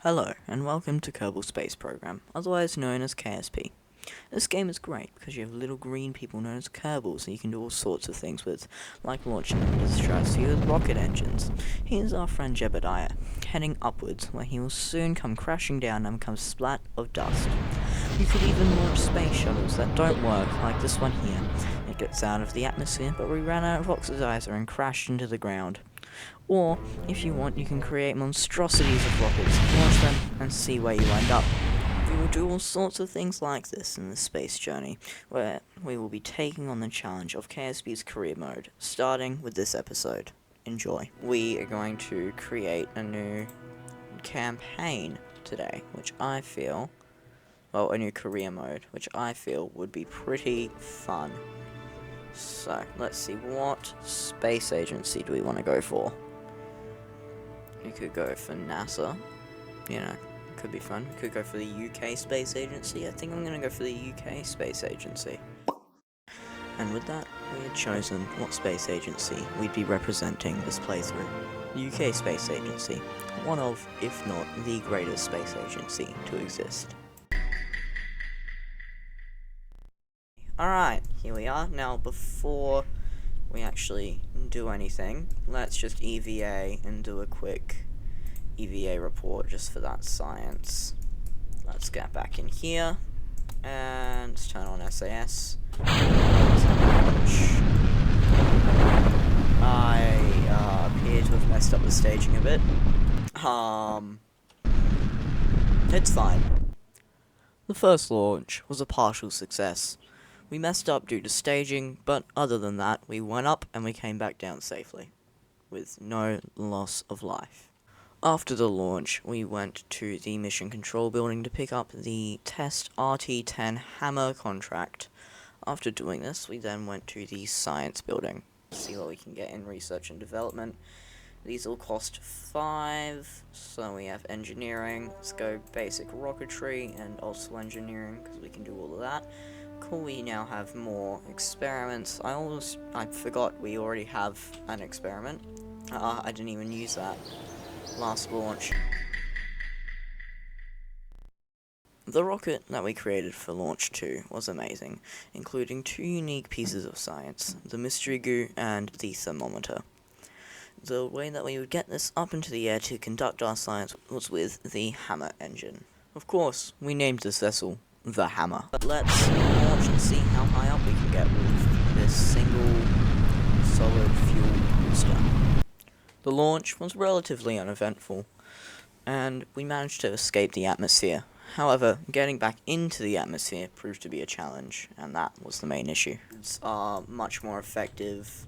Hello, and welcome to Kerbal Space Program, otherwise known as KSP. This game is great because you have little green people known as Kerbals that you can do all sorts of things with, like launching them into stratosphere with rocket engines. Here's our friend Jebediah, heading upwards, where he will soon come crashing down and become a splat of dust. You could even launch space shuttles that don't work, like this one here. It gets out of the atmosphere, but we ran out of oxidizer and crashed into the ground. Or, if you want, you can create monstrosities of rockets, launch them, and see where you end up. We will do all sorts of things like this in this space journey, where we will be taking on the challenge of KSP's career mode, starting with this episode. Enjoy. We are going to create a new campaign today, which I feel, a new career mode, which I feel would be pretty fun. So, let's see, what space agency do we want to go for? We could go for NASA, could be fun. We could go for the UK Space Agency. I think I'm going to go for the UK Space Agency. And with that, we had chosen what space agency we'd be representing this playthrough. The UK Space Agency, one of, if not the greatest space agency to exist. Alright, here we are. Now, before we actually do anything, let's just EVA and do a quick EVA report just for that science. Let's get back in here, and let's turn on SAS. I appear to have messed up the staging a bit. It's fine. The first launch was a partial success. We messed up due to staging, but other than that, we went up and we came back down safely, with no loss of life. After the launch, we went to the Mission Control Building to pick up the Test RT-10 Hammer contract. After doing this, we then went to the Science Building to see what we can get in Research and Development. These all cost 5, so we have Engineering. Let's go Basic Rocketry and also Engineering, because we can do all of that. Cool, we now have more experiments. I forgot we already have an experiment. I didn't even use that last launch. The rocket that we created for Launch 2 was amazing, including 2 unique pieces of science, the mystery goo and the thermometer. The way that we would get this up into the air to conduct our science was with the Hammer engine. Of course, we named this vessel the Hammer. But let's launch and see how high up we can get with this single solid fuel booster. The launch was relatively uneventful, and we managed to escape the atmosphere. However, getting back into the atmosphere proved to be a challenge, and that was the main issue. It's much more effective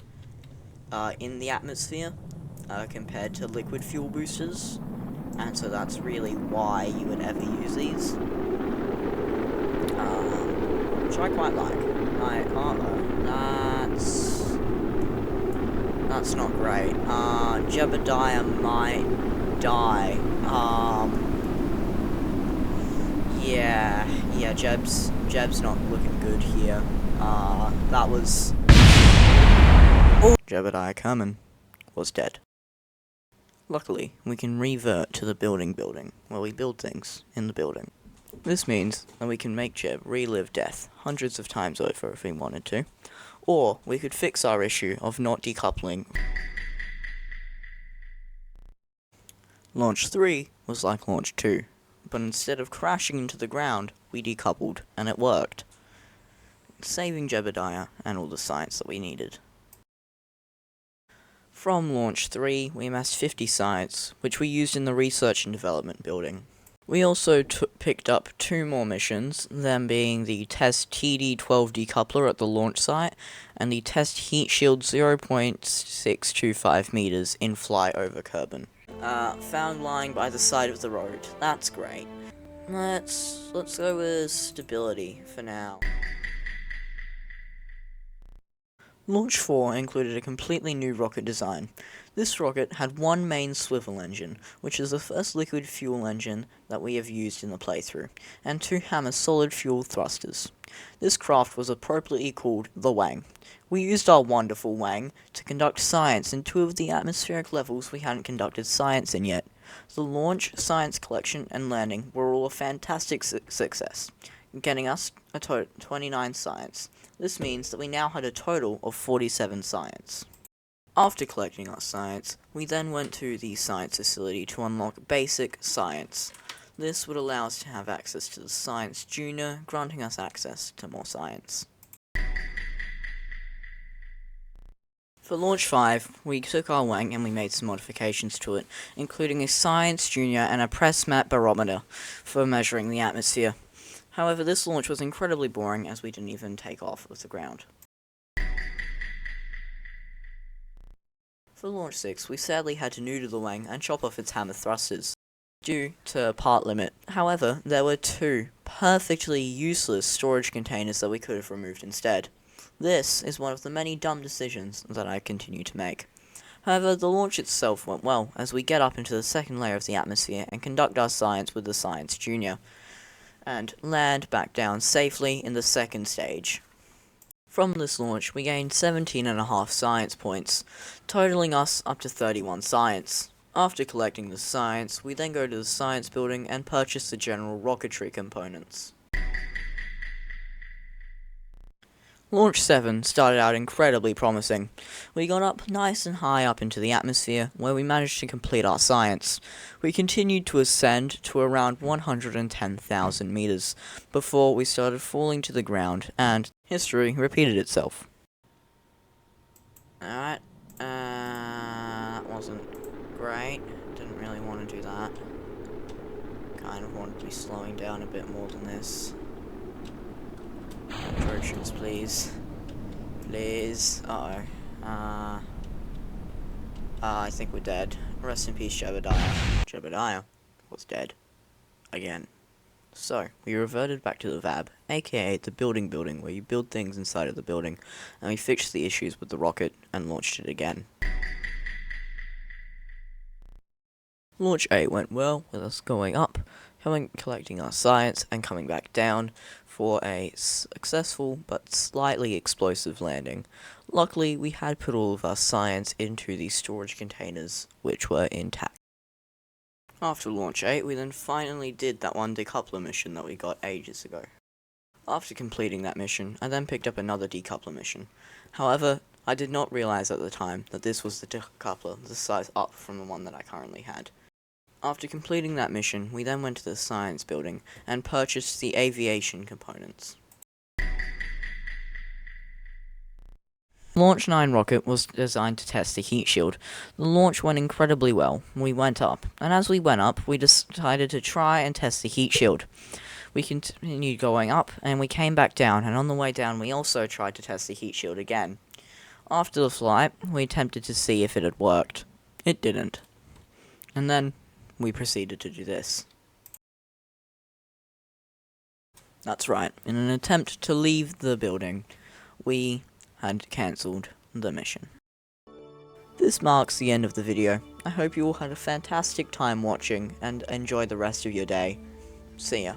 in the atmosphere compared to liquid fuel boosters, and so that's really why you would ever use these. Which I quite like. That's not great. Jebediah might die. Yeah, Jeb's not looking good here. That was... Oh! Jebediah Kerman was dead. Luckily, we can revert to the building, where we build things in the building. This means that we can make Jeb relive death hundreds of times over if we wanted to, or we could fix our issue of not decoupling. Launch 3 was like Launch 2, but instead of crashing into the ground, we decoupled, and it worked, saving Jebediah and all the science that we needed. From Launch 3, we amassed 50 science, which we used in the Research and Development building. We also picked up 2 more missions, them being the Test TD-12 decoupler at the launch site, and the Test Heat Shield 0.625 meters in fly over Kerbal. Found lying by the side of the road. That's great. Let's go with stability for now. Launch 4 included a completely new rocket design. This rocket had one main swivel engine, which is the first liquid fuel engine that we have used in the playthrough, and 2 Hammer solid fuel thrusters. This craft was appropriately called the Wang. We used our wonderful Wang to conduct science in 2 of the atmospheric levels we hadn't conducted science in yet. The launch, science collection, and landing were all a fantastic success, getting us a 29 science. This means that we now had a total of 47 science. After collecting our science, we then went to the science facility to unlock basic science. This would allow us to have access to the Science Junior, granting us access to more science. For Launch 5, we took our wing and we made some modifications to it, including a Science Junior and a press mat barometer for measuring the atmosphere. However, this launch was incredibly boring as we didn't even take off of the ground. For Launch 6, we sadly had to neuter the wing and chop off its hammer thrusters, due to a part limit. However, there were two perfectly useless storage containers that we could have removed instead. This is one of the many dumb decisions that I continue to make. However, the launch itself went well, as we get up into the second layer of the atmosphere and conduct our science with the Science Junior, and land back down safely in the second stage. From this launch, we gained 17.5 science points, totaling us up to 31 science. After collecting the science, we then go to the science building and purchase the general rocketry components. Launch 7 started out incredibly promising. We got up nice and high up into the atmosphere, where we managed to complete our science. We continued to ascend to around 110,000 meters, before we started falling to the ground, and history repeated itself. Alright, that wasn't great. Didn't really want to do that. Kind of wanted to be slowing down a bit more than this. Directions, please. Please. I think we're dead. Rest in peace, Jebediah. Jebediah was dead. Again. So, we reverted back to the VAB, aka the building where you build things inside of the building, and we fixed the issues with the rocket and launched it again. Launch 8 went well, with us going up, collecting our science, and coming back down for a successful but slightly explosive landing. Luckily, we had put all of our science into the storage containers, which were intact. After Launch 8, we then finally did that one decoupler mission that we got ages ago. After completing that mission, I then picked up another decoupler mission. However, I did not realize at the time that this was the decoupler, the size up from the one that I currently had. After completing that mission, we then went to the science building and purchased the aviation components. Launch 9 rocket was designed to test the heat shield. The launch went incredibly well. We went up, and as we went up, we decided to try and test the heat shield. We continued going up, and we came back down, and on the way down we also tried to test the heat shield again. After the flight, we attempted to see if it had worked. It didn't. And then we proceeded to do this. That's right, in an attempt to leave the building, we had cancelled the mission. This marks the end of the video. I hope you all had a fantastic time watching and enjoy the rest of your day. See ya.